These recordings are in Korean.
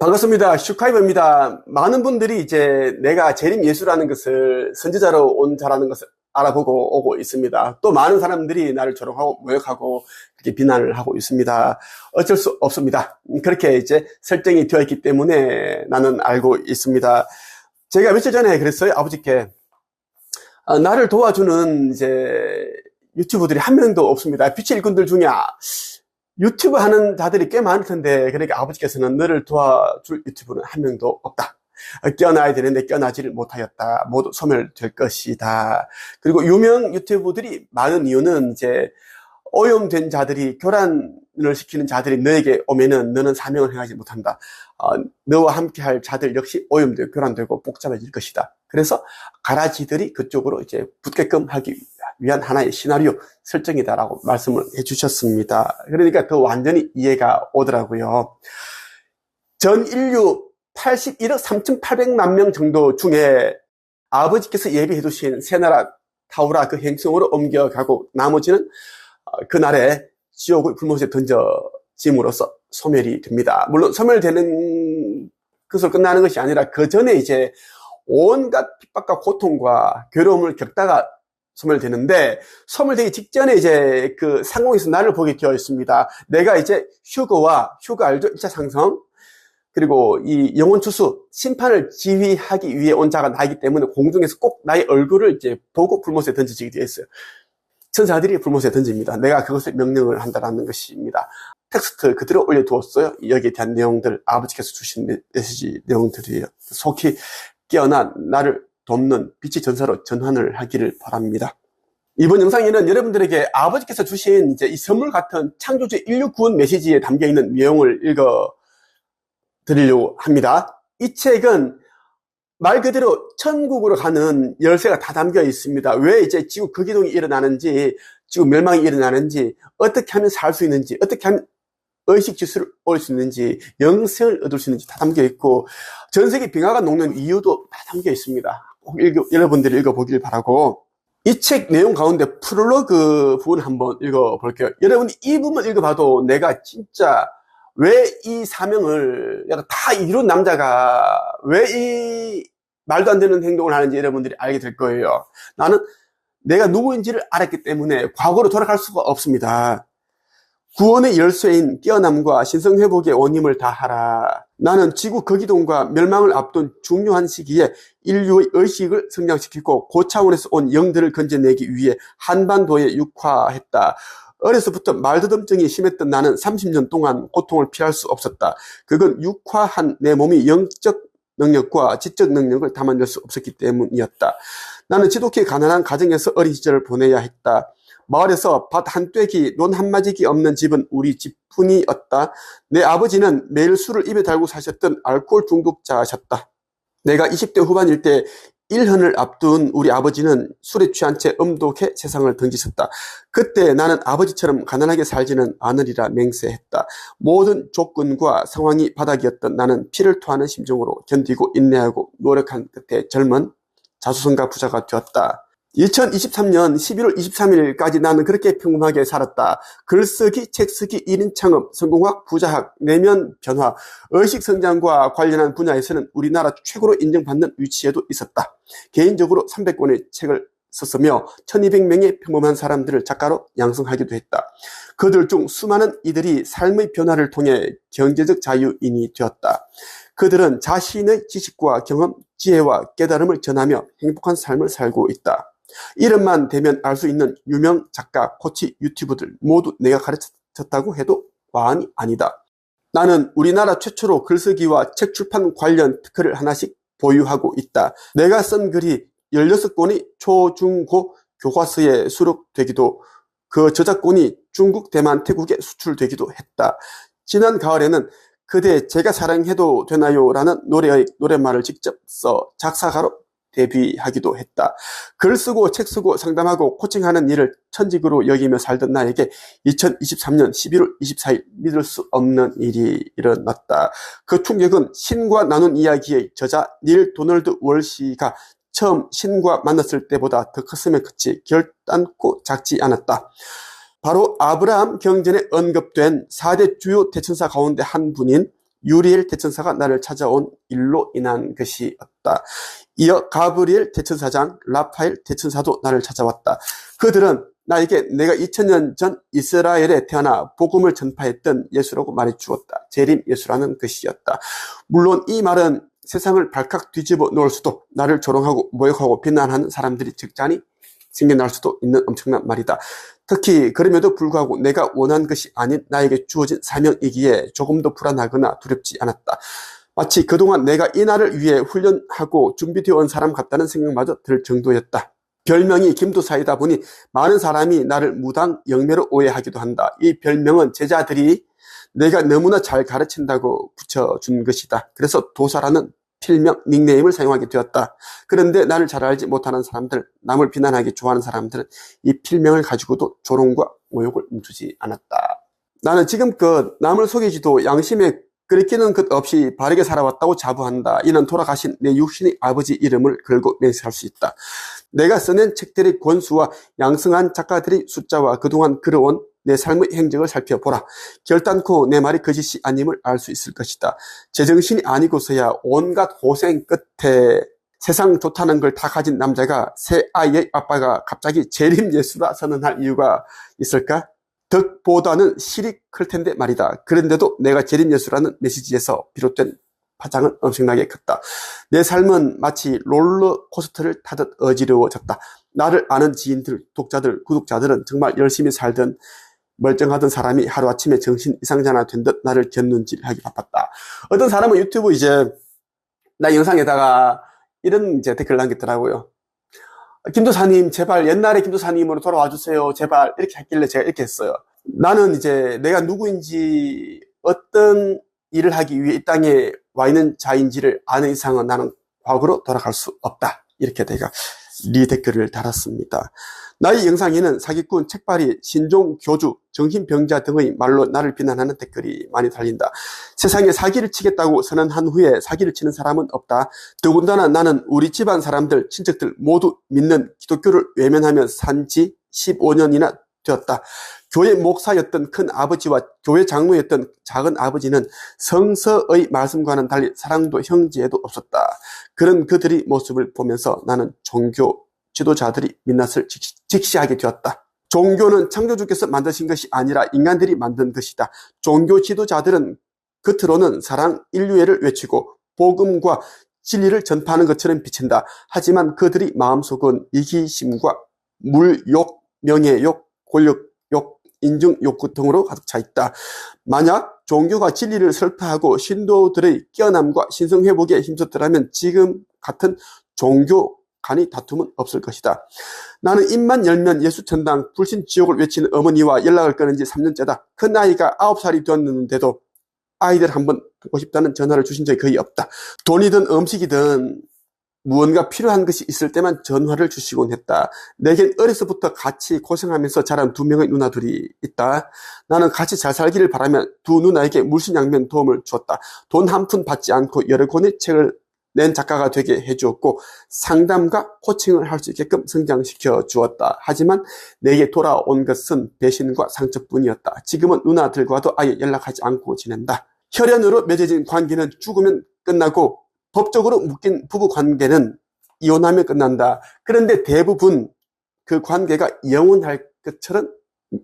반갑습니다. 슈카이버입니다. 많은 분들이 이제 내가 재림예수라는 것을 선지자로 온 자라는 것을 알아보고 오고 있습니다. 또 많은 사람들이 나를 조롱하고 모욕하고 그렇게 비난을 하고 있습니다. 어쩔 수 없습니다. 그렇게 이제 설정이 되어 있기 때문에 나는 알고 있습니다. 제가 며칠 전에 그랬어요. 아버지께 나를 도와주는 이제 유튜버들이 한 명도 없습니다. 빛의 일꾼들 중에 유튜브 하는 자들이 꽤 많을 텐데, 그러니까 아버지께서는 너를 도와줄 유튜브는 한 명도 없다. 껴나야 되는데 껴나지를 못하였다. 모두 소멸될 것이다. 그리고 유명 유튜브들이 많은 이유는 이제 오염된 자들이, 교란을 시키는 자들이 너에게 오면은 너는 사명을 행하지 못한다. 너와 함께 할 자들 역시 오염되고 교란되고 복잡해질 것이다. 그래서 가라지들이 그쪽으로 이제 붙게끔 하기 위한 하나의 시나리오 설정이다라고 말씀을 해주셨습니다. 그러니까 더 완전히 이해가 오더라고요. 전 인류 81억 3,800만 명 정도 중에 아버지께서 예비해 두신 새나라 타우라 그 행성으로 옮겨가고 나머지는 그날에 지옥의 불못에 던져짐으로써 소멸이 됩니다. 물론 소멸되는 것으로 끝나는 것이 아니라 그 전에 이제 온갖 핍박과 고통과 괴로움을 겪다가 소멸되는데, 소멸되기 직전에 이제 그 상공에서 나를 보게 되어 있습니다. 내가 이제 휴거 알죠? 1차 상성. 그리고 이 영혼 추수, 심판을 지휘하기 위해 온 자가 나이기 때문에 공중에서 꼭 나의 얼굴을 이제 보고 불못에 던져지게 되어 있어요. 천사들이 불못에 던집니다. 내가 그것을 명령을 한다는 것입니다. 텍스트 그대로 올려두었어요. 여기에 대한 내용들, 아버지께서 주신 메시지 내용들이에요. 속히 깨어나 나를 돕는 빛의 전사로 전환을 하기를 바랍니다. 이번 영상에는 여러분들에게 아버지께서 주신 이제 이 선물 같은 창조주의 인류 구원 메시지에 담겨 있는 내용을 읽어 드리려고 합니다. 이 책은 말 그대로 천국으로 가는 열쇠가 다 담겨 있습니다. 왜 이제 지구 극이동이 일어나는지, 지구 멸망이 일어나는지, 어떻게 하면 살 수 있는지, 어떻게 하면 의식 지수를 올릴 수 있는지, 영생을 얻을 수 있는지 다 담겨 있고, 전 세계 빙하가 녹는 이유도 다 담겨 있습니다. 꼭 여러분들이 읽어보길 바라고, 이 책 내용 가운데 프롤로그 부분 한번 읽어볼게요. 여러분이 이 부분 읽어봐도 내가 진짜 왜 이 사명을 다 이룬 남자가 왜 이 말도 안 되는 행동을 하는지 여러분들이 알게 될 거예요. 나는 내가 누구인지를 알았기 때문에 과거로 돌아갈 수가 없습니다. 구원의 열쇠인 깨어남과 신성회복의 원임을 다하라. 나는 지구 거기동과 멸망을 앞둔 중요한 시기에 인류의 의식을 성장시키고 고차원에서 온 영들을 건져내기 위해 한반도에 육화했다. 어려서부터 말더듬증이 심했던 나는 30년 동안 고통을 피할 수 없었다. 그건 육화한 내 몸이 영적 능력과 지적 능력을 담아낼 수 없었기 때문이었다. 나는 지독히 가난한 가정에서 어린 시절을 보내야 했다. 마을에서 밭 한 떼기, 논 한 마지기 없는 집은 우리 집뿐이었다. 내 아버지는 매일 술을 입에 달고 사셨던 알코올 중독자셨다. 내가 20대 후반일 때 1헌을 앞둔 우리 아버지는 술에 취한 채 음독해 세상을 던지셨다. 그때 나는 아버지처럼 가난하게 살지는 않으리라 맹세했다. 모든 조건과 상황이 바닥이었던 나는 피를 토하는 심정으로 견디고 인내하고 노력한 끝에 젊은 자수성가 부자가 되었다. 2023년 11월 23일까지 나는 그렇게 평범하게 살았다. 글쓰기, 책쓰기, 1인 창업, 성공학, 부자학, 내면 변화, 의식성장과 관련한 분야에서는 우리나라 최고로 인정받는 위치에도 있었다. 개인적으로 300권의 책을 썼으며 1200명의 평범한 사람들을 작가로 양성하기도 했다. 그들 중 수많은 이들이 삶의 변화를 통해 경제적 자유인이 되었다. 그들은 자신의 지식과 경험, 지혜와 깨달음을 전하며 행복한 삶을 살고 있다. 이름만 대면 알 수 있는 유명 작가, 코치, 유튜버들 모두 내가 가르쳤다고 해도 과언이 아니다. 나는 우리나라 최초로 글쓰기와 책 출판 관련 특허를 하나씩 보유하고 있다. 내가 쓴 글이 16권의 초, 중, 고 교과서에 수록되기도, 그 저작권이 중국, 대만, 태국에 수출되기도 했다. 지난 가을에는 그대 제가 사랑해도 되나요? 라는 노래말을 직접 써 작사가로 데뷔하기도 했다. 글 쓰고 책 쓰고 상담하고 코칭하는 일을 천직으로 여기며 살던 나에게 2023년 11월 24일 믿을 수 없는 일이 일어났다. 그 충격은 신과 나눈 이야기의 저자 닐 도널드 월시가 처음 신과 만났을 때보다 더 컸으면 그치 결단코 작지 않았다. 바로 아브라함 경전에 언급된 4대 주요 대천사 가운데 한 분인 유리엘 대천사가 나를 찾아온 일로 인한 것이었다. 이어 가브리엘 대천사장, 라파엘 대천사도 나를 찾아왔다. 그들은 나에게 내가 2000년 전 이스라엘에 태어나 복음을 전파했던 예수라고 말해주었다. 재림 예수라는 것이었다. 물론 이 말은 세상을 발칵 뒤집어 놓을 수도, 나를 조롱하고 모욕하고 비난하는 사람들이 적잖이 생겨날 수도 있는 엄청난 말이다. 특히 그럼에도 불구하고 내가 원한 것이 아닌 나에게 주어진 사명이기에 조금도 불안하거나 두렵지 않았다. 마치 그동안 내가 이 날을 위해 훈련하고 준비되어 온 사람 같다는 생각마저 들 정도였다. 별명이 김도사이다 보니 많은 사람이 나를 무당 영매로 오해하기도 한다. 이 별명은 제자들이 내가 너무나 잘 가르친다고 붙여준 것이다. 그래서 도사라는 필명, 닉네임을 사용하게 되었다. 그런데 나를 잘 알지 못하는 사람들, 남을 비난하기 좋아하는 사람들은 이 필명을 가지고도 조롱과 모욕을 멈추지 않았다. 나는 지금껏 남을 속이지도 양심에 끓이키는 것 없이 바르게 살아왔다고 자부한다. 이는 돌아가신 내 육신의 아버지 이름을 걸고 맹세할 수 있다. 내가 써낸 책들의 권수와 양성한 작가들의 숫자와 그동안 걸어온 내 삶의 행적을 살펴보라. 결단코 내 말이 거짓이 아님을 알 수 있을 것이다. 제정신이 아니고서야 온갖 고생 끝에 세상 좋다는 걸 다 가진 남자가 새 아이의 아빠가 갑자기 재림 예수라 선언할 이유가 있을까? 덕보다는 실이 클 텐데 말이다. 그런데도 내가 재림 예수라는 메시지에서 비롯된 파장은 엄청나게 컸다. 내 삶은 마치 롤러코스터를 타듯 어지러워졌다. 나를 아는 지인들, 독자들, 구독자들은 정말 열심히 살던 멀쩡하던 사람이 하루아침에 정신 이상자나 된 듯 나를 곁눈질하기 바빴다. 어떤 사람은 유튜브 나 영상에다가 이런 댓글 남겼더라고요. 김도사님, 제발 옛날에 김도사님으로 돌아와 주세요. 제발. 이렇게 했길래 제가 이렇게 했어요. 나는 내가 누구인지 어떤 일을 하기 위해 이 땅에 와 있는 자인지를 아는 이상은 나는 과거로 돌아갈 수 없다. 이렇게 내가 댓글을 달았습니다. 나의 영상에는 사기꾼, 책발이, 신종, 교주, 정신병자 등의 말로 나를 비난하는 댓글이 많이 달린다. 세상에 사기를 치겠다고 선언한 후에 사기를 치는 사람은 없다. 더군다나 나는 우리 집안 사람들, 친척들 모두 믿는 기독교를 외면하며 산 지 15년이나 되었다. 교회 목사였던 큰 아버지와 교회 장로였던 작은 아버지는 성서의 말씀과는 달리 사랑도 형제에도 없었다. 그런 그들의 모습을 보면서 나는 종교 지도자들이 민낯을 직시하게 되었다. 종교는 창조주께서 만드신 것이 아니라 인간들이 만든 것이다. 종교 지도자들은 겉으로는 사랑, 인류애를 외치고 복음과 진리를 전파하는 것처럼 비친다. 하지만 그들이 마음속은 이기심과 물욕, 명예욕, 권력욕, 인증욕구 등으로 가득 차 있다. 만약 종교가 진리를 설파하고 신도들의 깨어남과 신성회복에 힘썼더라면 지금 같은 종교 간의 다툼은 없을 것이다. 나는 입만 열면 예수천당, 불신지옥을 외치는 어머니와 연락을 끊은 지 3년째다. 큰 아이가 9살이 되었는데도 아이들 한번 보고 싶다는 전화를 주신 적이 거의 없다. 돈이든 음식이든 무언가 필요한 것이 있을 때만 전화를 주시곤 했다. 내겐 어려서부터 같이 고생하면서 자란 두 명의 누나들이 있다. 나는 같이 잘 살기를 바라며 두 누나에게 물신양면 도움을 주었다. 돈 한 푼 받지 않고 여러 권의 책을 낸 작가가 되게 해주었고 상담과 코칭을 할 수 있게끔 성장시켜 주었다. 하지만 내게 돌아온 것은 배신과 상처뿐이었다. 지금은 누나들과도 아예 연락하지 않고 지낸다. 혈연으로 맺어진 관계는 죽으면 끝나고 법적으로 묶인 부부 관계는 이혼하면 끝난다. 그런데 대부분 그 관계가 영원할 것처럼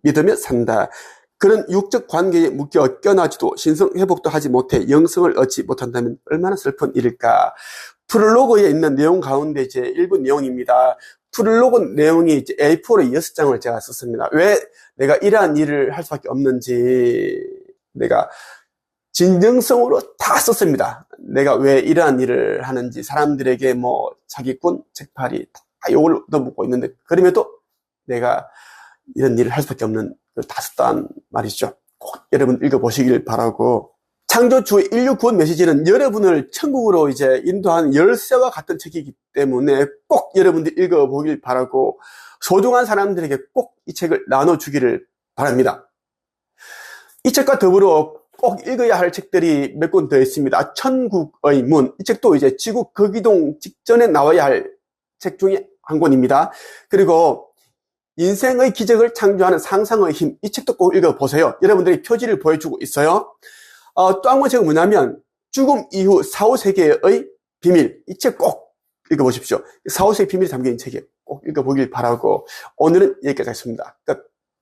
믿으며 산다. 그런 육적 관계에 묶여 껴나지도 신성 회복도 하지 못해 영성을 얻지 못한다면 얼마나 슬픈 일일까. 프롤로그에 있는 내용 가운데 일부 내용입니다. 프롤로그 내용이 A4로 6장을 제가 썼습니다. 왜 내가 이러한 일을 할 수밖에 없는지 내가 진정성으로 다 썼습니다. 내가 왜 이러한 일을 하는지, 사람들에게 사기꾼, 책팔이 다 욕을 얻어먹고 있는데 그럼에도 내가 이런 일을 할 수밖에 없는 걸 다 썼단 말이죠. 꼭 여러분 읽어보시길 바라고. 창조주의 인류 구원 메시지는 여러분을 천국으로 인도하는 열쇠와 같은 책이기 때문에 꼭 여러분들 읽어보길 바라고 소중한 사람들에게 꼭 이 책을 나눠주기를 바랍니다. 이 책과 더불어 꼭 읽어야 할 책들이 몇 권 더 있습니다. 천국의 문. 이 책도 지구 극이동 직전에 나와야 할 책 중에 한 권입니다. 그리고 인생의 기적을 창조하는 상상의 힘. 이 책도 꼭 읽어보세요. 여러분들이 표지를 보여주고 있어요. 또 한 권 책은 뭐냐면 죽음 이후 사후세계의 비밀. 이 책 꼭 읽어보십시오. 사후세계 비밀이 담긴 책이에요. 꼭 읽어보길 바라고 오늘은 여기까지 하겠습니다. 끝.